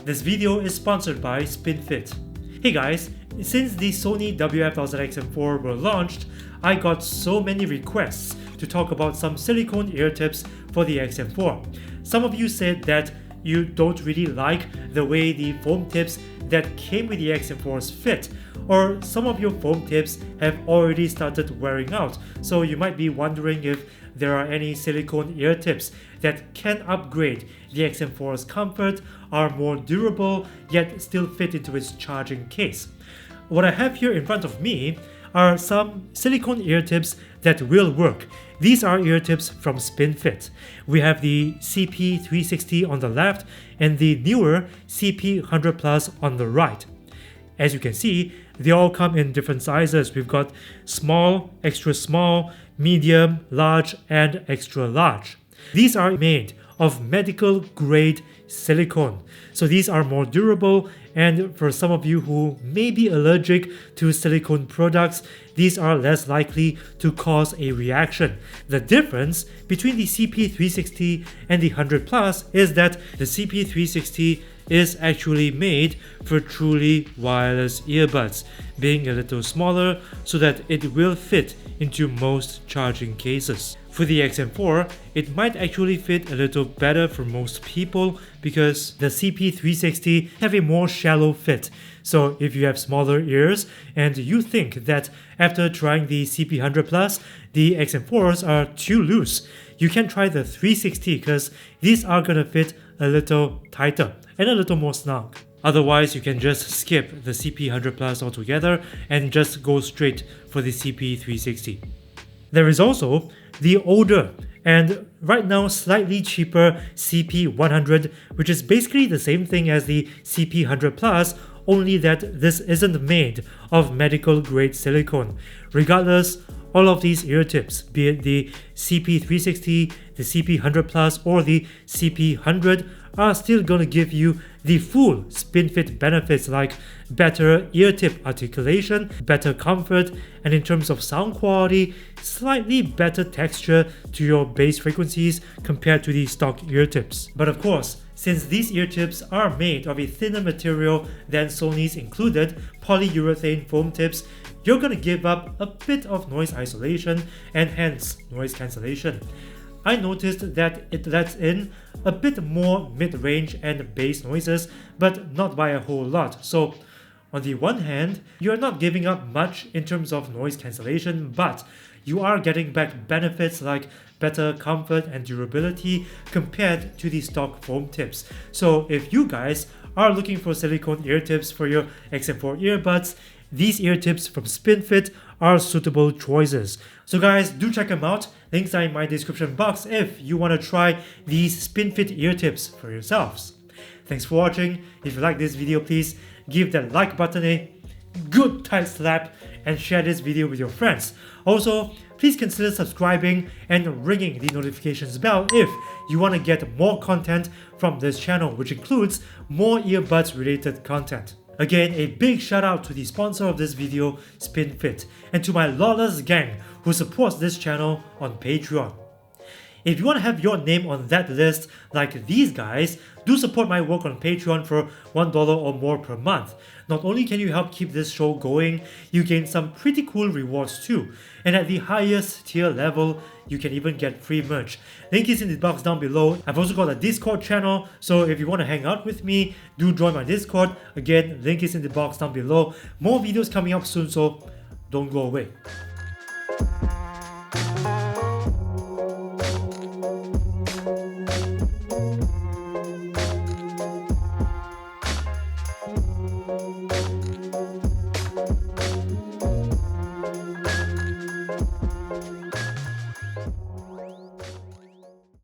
This video is sponsored by SpinFit. Hey guys, since the Sony WF-1000XM4 were launched, I got so many requests to talk about some silicone ear tips for the XM4. Some of you said that you don't really like the way the foam tips that came with the XM4s fit, or some of your foam tips have already started wearing out, so you might be wondering if there are any silicone ear tips that can upgrade the XM4's comfort, are more durable, yet still fit into its charging case. What I have here in front of me are some silicone ear tips that will work. These are ear tips from SpinFit. We have the CP360 on the left and the newer CP100 Plus on the right. As you can see, they all come in different sizes. We've got small, extra small, medium, large, and extra large. These are made of medical grade silicone. So these are more durable, and for some of you who may be allergic to silicone products, these are less likely to cause a reaction. The difference between the CP360 and the 100 Plus is that the CP360 is actually made for truly wireless earbuds, being a little smaller so that it will fit into most charging cases. For the XM4, it might actually fit a little better for most people because the CP360 have a more shallow fit. So if you have smaller ears and you think that after trying the CP100 Plus, the XM4s are too loose, you can try the 360 because these are gonna fit a little tighter and a little more snug. Otherwise, you can just skip the CP100 Plus altogether and just go straight for the CP360. There is also the older and right now slightly cheaper CP100, which is basically the same thing as the CP100 Plus, only that this isn't made of medical grade silicone. Regardless, all of these ear tips, be it the CP360, the CP100 Plus, or the CP100, are still going to give you the full SpinFit benefits like better ear tip articulation, better comfort, and in terms of sound quality, slightly better texture to your bass frequencies compared to the stock ear tips. But of course, since these ear tips are made of a thinner material than Sony's included polyurethane foam tips, you're going to give up a bit of noise isolation and hence noise cancellation. I noticed that it lets in a bit more mid-range and bass noises, but not by a whole lot. So on the one hand, you're not giving up much in terms of noise cancellation, but you are getting back benefits like better comfort and durability compared to the stock foam tips. So if you guys are looking for silicone ear tips for your XM4 earbuds, these ear tips from SpinFit are suitable choices. So guys, do check them out. Links are in my description box if you want to try these SpinFit ear tips for yourselves. Thanks for watching. If you like this video, please give that like button a good tight slap and share this video with your friends. Also, please consider subscribing and ringing the notifications bell if you want to get more content from this channel, which includes more earbuds related content. Again, a big shout out to the sponsor of this video, SpinFit, and to my lawless gang who supports this channel on Patreon. If you want to have your name on that list like these guys, do support my work on Patreon for $1 or more per month. Not only can you help keep this show going, you gain some pretty cool rewards too. And at the highest tier level, you can even get free merch. Link is in the box down below. I've also got a Discord channel, so if you want to hang out with me, do join my Discord. Again, link is in the box down below. More videos coming up soon, so don't go away.